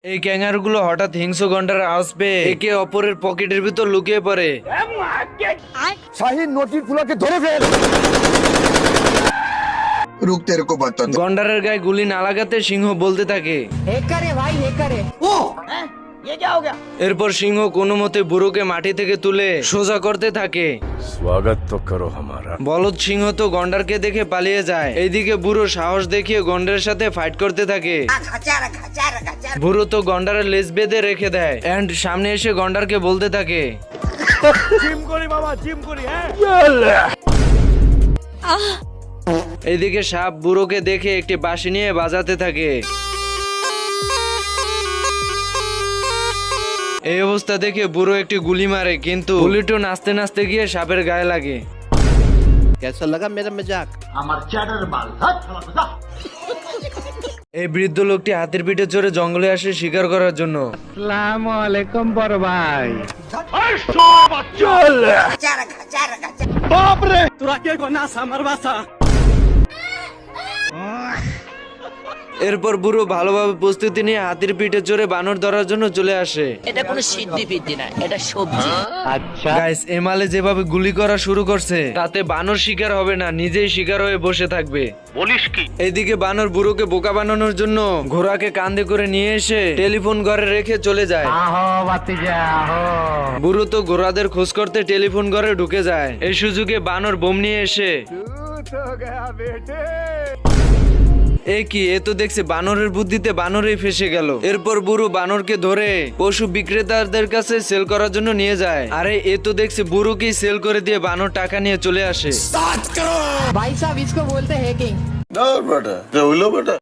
এই ক্যাঙ্গারুগুলো হঠাৎ হিংস্র গন্ডার আওয়াজ পেয়ে একে অপরের পকেটের ভিতর লুকিয়ে পড়ে। শাহিন নটির ফুলাকে ধরে ফেল। रुक तेरे को बता दो। গন্ডারের গায়ে গুলি না লাগাতে সিংহ বলতে থাকে। এরপর সিংহ কোনো মতে বুড়োকে মাটি থেকে তুলে সোজা করতে থাকে। स्वागत तो करो हमारा। বলদ সিংহ তো গন্ডারকে দেখে পালিয়ে যায়। এইদিকে বুড়ো সাহস দেখিয়ে গন্ডারের সাথে ফাইট করতে থাকে। বুড়ো তো গন্ডারের লেজ বেঁধে রেখে দেয় এন্ড সামনে এসে গন্ডারকে বলতে থাকে, জিম করি বাবা, জিম করি। হ্যাঁ এইদিকে সাপ বুড়োকে দেখে একটি বাঁশি নিয়ে বাজাতে থাকে। এই অবস্থা দেখে বুড়ো একটি গুলি মারে, কিন্তু গুলিটো নাচতে নাচতে গিয়ে সাপের গায়ে লাগে। कैसा लगा मेरा मजाक? এই বৃদ্ধ লোকটি হাতির পিঠে চড়ে জঙ্গলে আসে শিকার করার জন্য। এরপর বুড়ো ভালোভাবে প্রস্তুতি নিয়ে হাতির পিঠে চড়ে বানর ধরার জন্য চলে আসে। এটা কোনো সিদ্ধি ফিদ্ধি না, এটা সবজি। গাইস, এমালে যেভাবে গুলি করা শুরু করছে তাতে বানর শিকার হবে না, নিজেই শিকার হয়ে বসে থাকবে। বলিস কি? এইদিকে বানর বুড়োকে বোকা বানানোর জন্য ঘোড়াকে কাঁধে করে নিয়ে এসে টেলিফোন ঘরে রেখে চলে যায়। বুড়ো তো ঘোড়াদের খোঁজ করতে টেলিফোন ঘরে ঢুকে যায়। এই সুযোগে বানর বোম নিয়ে এসে এ কি, এ তো দেখছে বানরের বুদ্ধিতে বানরেই ফেসে গেল। এরপর বুড়ো বানরকে ধরে পশু বিক্রেতাদের কাছে সেল করার জন্য নিয়ে যায়। আরে এ তো দেখছে বুড়োকেই সেল করে দিয়ে বানর টাকা নিয়ে চলে আসে। भाई साहब इसको बोलते हैं हैकिंग। ना बेटा, बोलो बेटा।